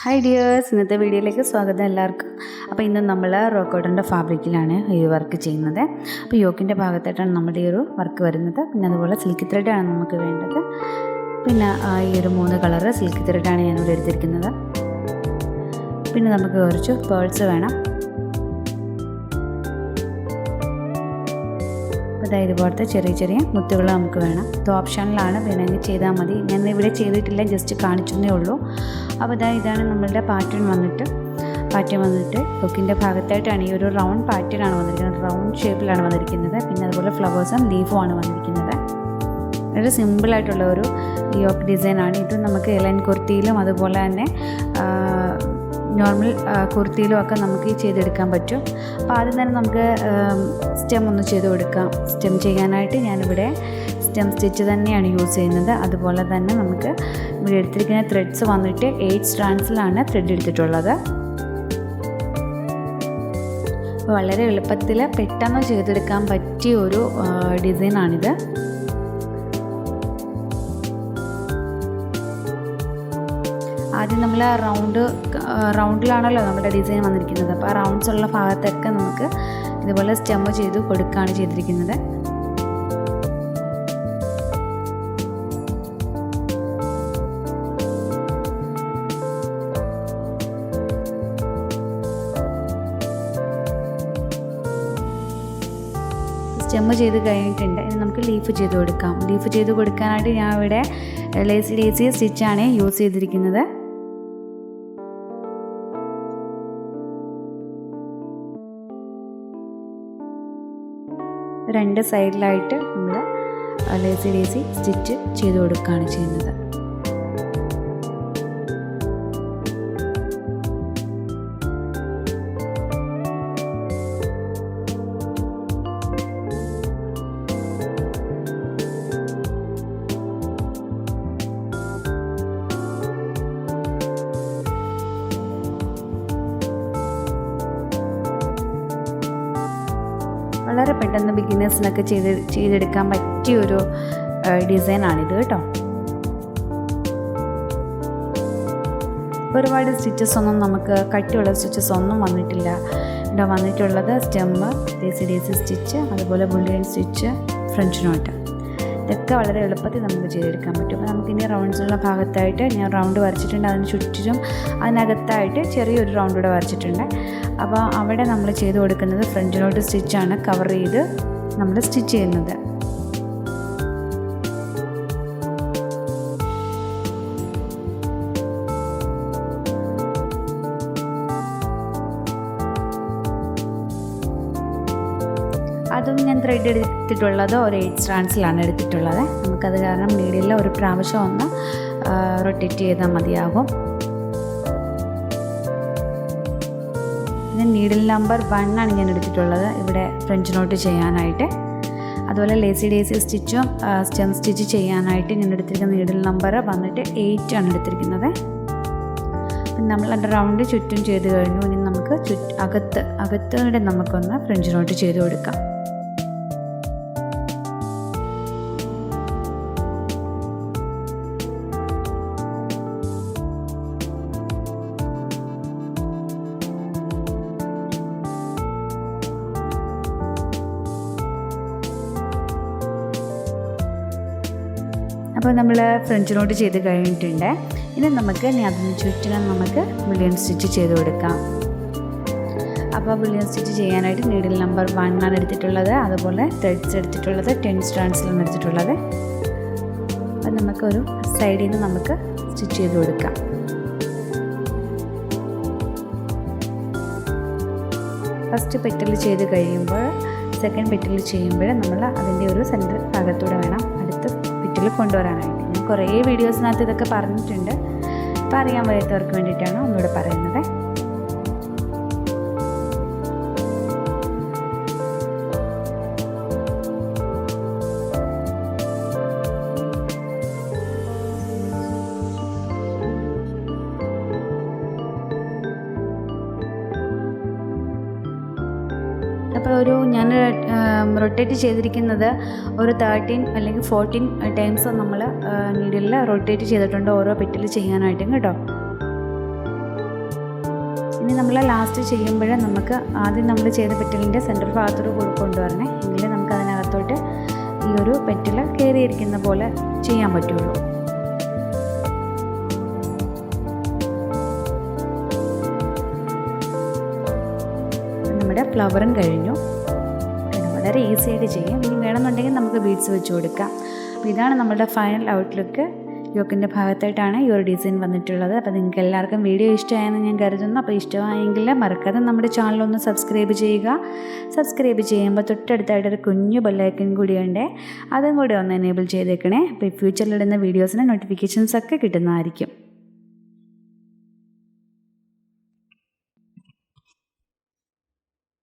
Hi dears, ഇന്നത്തെ വീഡിയോയിലേക്ക് സ്വാഗതം എല്ലാവർക്കും. അപ്പോൾ ഇന്ന് നമ്മൾ റോ കോട്ടൻ്റെ ഫാബ്രിക്കിലാണ് ഈ വർക്ക് ചെയ്യുന്നത്. അപ്പോൾ യോക്കിൻ്റെ ഭാഗത്തായിട്ടാണ് നമ്മുടെ ഈ ഒരു വർക്ക് വരുന്നത്. പിന്നെ അതുപോലെ സിൽക്ക് ത്രെഡാണ് നമുക്ക് വേണ്ടത്. പിന്നെ ഈ ഒരു 3 കളറ് സിൽക്ക് ത്രെഡാണ് ഞാനിവിടെ എടുത്തിരിക്കുന്നത്. പിന്നെ നമുക്ക് കുറച്ച് പേൾസ് വേണം. അതായത് ഇതുപോലത്തെ ചെറിയ ചെറിയ മുത്തുകൾ നമുക്ക് വേണം. ഇത് ഓപ്ഷനിലാണ്, വേണമെങ്കിൽ ചെയ്താൽ മതി. ഞാൻ ഇവിടെ ചെയ്തിട്ടില്ല, ജസ്റ്റ് കാണിച്ചതേ ഉള്ളൂ. അപ്പോൾ ഇതാണ് നമ്മളുടെ പാറ്റേൺ വന്നിട്ട് യോക്കിൻ്റെ ഭാഗത്തായിട്ടാണ് ഈ ഒരു റൗണ്ട് പാറ്റേൺ ആണ് വന്നിരിക്കുന്നത്. റൗണ്ട് ഷേപ്പിലാണ് വന്നിരിക്കുന്നത്. പിന്നെ അതുപോലെ ഫ്ലവേഴ്സും ലീഫും ആണ് വന്നിരിക്കുന്നത്. വളരെ സിമ്പിളായിട്ടുള്ള ഒരു യോക്ക് ഡിസൈനാണ് ഇത്. നമുക്ക് എലൈൻ കുർത്തിയിലും അതുപോലെ തന്നെ നോർമൽ കുർത്തിയിലും ഒക്കെ നമുക്ക് ചെയ്തെടുക്കാൻ പറ്റും. അപ്പോൾ ആദ്യം തന്നെ നമുക്ക് സ്റ്റെം ഒന്ന് ചെയ്ത് കൊടുക്കാം. സ്റ്റെം ചെയ്യാനായിട്ട് ഞാനിവിടെ സ്റ്റെം സ്റ്റിച്ച് തന്നെയാണ് യൂസ് ചെയ്യുന്നത്. അതുപോലെ തന്നെ നമുക്ക് ഇവിടെ എടുത്തിരിക്കുന്ന ത്രെഡ്സ് വന്നിട്ട് 8 സ്ട്രാൻഡ്സിലാണ് ത്രെഡ് എടുത്തിട്ടുള്ളത്. അപ്പോൾ വളരെ എളുപ്പത്തിൽ പെട്ടെന്ന് ചെയ്തെടുക്കാൻ പറ്റിയ ഒരു ഡിസൈനാണിത്. ആദ്യം നമ്മൾ റൗണ്ടിലാണല്ലോ നമ്മുടെ ഡിസൈൻ വന്നിരിക്കുന്നത്. അപ്പോൾ ആ റൗണ്ട്സ് ഉള്ള ഭാഗത്തൊക്കെ നമുക്ക് ഇതുപോലെ സ്റ്റെം ചെയ്ത് കൊടുക്കുകയാണ് ചെയ്തിരിക്കുന്നത്. സ്റ്റെം ചെയ്ത് കഴിഞ്ഞിട്ടുണ്ട്. ഇനി നമുക്ക് ലീഫ് ചെയ്ത് കൊടുക്കാം. ലീഫ് ചെയ്ത് കൊടുക്കാനായിട്ട് ഞാൻ ഇവിടെ ലേസി സ്റ്റിച്ചാണ് യൂസ് ചെയ്തിരിക്കുന്നത്. രണ്ട് സൈഡിലായിട്ട് നമ്മൾ ലേസി സ്റ്റിച്ച് ചെയ്ത് കൊടുക്കുകയാണ് ചെയ്യുന്നത്. വളരെ പെട്ടെന്ന് ബിഗിനേഴ്സിനൊക്കെ ചെയ്തെടുക്കാൻ പറ്റിയൊരു ഡിസൈനാണിത് കേട്ടോ. ഒരുപാട് സ്റ്റിച്ചസ് ഒന്നും നമുക്ക് കട്ടിയുള്ള സ്റ്റിച്ചസ് ഒന്നും വന്നിട്ടില്ല. ഇവിടെ വന്നിട്ടുള്ളത് സ്റ്റെമ്മ്, ലേസി സ്റ്റിച്ച്, അതുപോലെ ബുള്ളിയൻ സ്റ്റിച്ച്, ഫ്രഞ്ച് നോട്ട്. ഇതൊക്കെ വളരെ എളുപ്പത്തിൽ നമുക്ക് ചെയ്തെടുക്കാൻ പറ്റും. അപ്പോൾ നമുക്കിനി റൗണ്ട്സുള്ള ഭാഗത്തായിട്ട് ഞാൻ റൗണ്ട് വരച്ചിട്ടുണ്ട്. അതിന് ചുറ്റിലും അതിനകത്തായിട്ട് ചെറിയൊരു റൗണ്ട് കൂടെ വരച്ചിട്ടുണ്ട്. അപ്പോൾ അവിടെ നമ്മൾ ചെയ്ത് കൊടുക്കുന്നത് ഫ്രഞ്ച് നോട്ട് സ്റ്റിച്ചാണ് കവർ ചെയ്ത് നമ്മൾ സ്റ്റിച്ച് ചെയ്യുന്നത്. അതും ഞാൻ ത്രെഡ് എടുത്തിട്ടുള്ളത് ഒരു 8 സ്ട്രാൻഡ്സിലാണ് എടുത്തിട്ടുള്ളത്. നമുക്കത് കാരണം നീഡിൽ ഒരു പ്രാവശ്യം ഒന്ന് റൊട്ടേറ്റ് ചെയ്താൽ മതിയാകും. നീഡിൽ നമ്പർ 1 ആണ് ഞാൻ എടുത്തിട്ടുള്ളത് ഇവിടെ ഫ്രഞ്ച് നോട്ട് ചെയ്യാനായിട്ട്. അതുപോലെ ലേസി സ്റ്റിച്ചും സ്റ്റെം സ്റ്റിച്ച് ചെയ്യാനായിട്ട് ഞാൻ എടുത്തിരിക്കുന്ന നീഡിൽ നമ്പർ വന്നിട്ട് 8 ആണ് എടുത്തിരിക്കുന്നത്. നമ്മൾ അതിൻ്റെ റൗണ്ട് ചുറ്റും ചെയ്ത് കഴിഞ്ഞു. ഇനി നമുക്ക് അകത്തൂടെ നമുക്കൊന്ന് ഫ്രഞ്ച് നോട്ട് ചെയ്ത് കൊടുക്കാം. അപ്പോൾ നമ്മൾ ഫ്രഞ്ച് നോട്ട് ചെയ്ത് കഴിഞ്ഞിട്ടുണ്ട്. ഇനി നമുക്ക് അതിന് ചുറ്റിനും നമുക്ക് ബുള്ളിയൻ സ്റ്റിച്ച് ചെയ്ത് കൊടുക്കാം. അപ്പോൾ ബുള്ളിയൻ സ്റ്റിച്ച് ചെയ്യാനായിട്ട് നീഡിൽ നമ്പർ 1 ആണ് എടുത്തിട്ടുള്ളത്. അതുപോലെ ത്രെഡ്സ് എടുത്തിട്ടുള്ളത് 10 സ്ട്രാൻഡ്സിലാണ് എടുത്തിട്ടുള്ളത്. അപ്പോൾ നമുക്കൊരു സൈഡിൽ നിന്ന് നമുക്ക് സ്റ്റിച്ച് ചെയ്ത് കൊടുക്കാം. ഫസ്റ്റ് പെറ്റൽ ചെയ്ത് കഴിയുമ്പോൾ സെക്കൻഡ് പെറ്റൽ ചെയ്യുമ്പോൾ നമ്മൾ അതിൻ്റെ ഒരു സെൻറ്റർ ഭാഗത്തൂടെ വേണം അടുത്ത പെറ്റൽ കൊണ്ടുവരാനായിട്ട്. ഞാൻ കുറേ വീഡിയോസിനകത്ത് ഇതൊക്കെ പറഞ്ഞിട്ടുണ്ട്. അപ്പോൾ അറിയാൻ വയ്യാത്തവർക്ക് വേണ്ടിയിട്ടാണ് ഒന്നുകൂടെ പറയുന്നത്. അപ്പോൾ ഞാൻ റൊട്ടേറ്റ് ചെയ്തിരിക്കുന്നത് ഒരു 13 അല്ലെങ്കിൽ 14 ടൈംസ് നമ്മൾ നീഡിൽ റൊട്ടേറ്റ് ചെയ്തിട്ടുണ്ട് ഓരോ പെറ്റിൽ ചെയ്യാനായിട്ടും കേട്ടോ. ഇനി നമ്മൾ ലാസ്റ്റ് ചെയ്യുമ്പോൾ നമുക്ക് ആദ്യം നമ്മൾ ചെയ്ത പെറ്റലിൻ്റെ സെൻറ്റർ ഭാഗത്തോട് കൊണ്ടുവരണേ, എങ്കിൽ നമുക്ക് അതിനകത്തോട്ട് ഈ ഒരു പെറ്റൽ കയറിയിരിക്കുന്ന പോലെ ചെയ്യാൻ പറ്റുള്ളൂ. നമ്മുടെ ഫ്ലവറും കഴിഞ്ഞു. വളരെ ഈസി ആയിട്ട് ചെയ്യാം. ഇനി വേണമെന്നുണ്ടെങ്കിൽ നമുക്ക് ബീഡ്സ് വെച്ച് കൊടുക്കാം. അപ്പോൾ ഇതാണ് നമ്മുടെ ഫൈനൽ ഔട്ട്ലുക്ക്. യോക്കിൻ്റെ ഭാഗത്തായിട്ടാണ് ഈ ഒരു ഡിസൈൻ വന്നിട്ടുള്ളത്. അപ്പോൾ നിങ്ങൾക്ക് എല്ലാവർക്കും വീഡിയോ ഇഷ്ടമായെന്ന് ഞാൻ കരുതുന്നു. അപ്പോൾ ഇഷ്ടമായെങ്കിൽ മറക്കാതെ നമ്മുടെ ചാനലൊന്ന് സബ്സ്ക്രൈബ് ചെയ്യുക. സബ്സ്ക്രൈബ് ചെയ്യുമ്പോൾ തൊട്ടടുത്തായിട്ടൊരു കുഞ്ഞു ബെല്ലൈക്കൺ കൂടിയുണ്ട്, അതും കൂടി ഒന്ന് എനേബിൾ ചെയ്തേക്കണേ. അപ്പോൾ ഫ്യൂച്ചറിലിടുന്ന വീഡിയോസിന് നോട്ടിഫിക്കേഷൻസൊക്കെ കിട്ടുന്നതായിരിക്കും.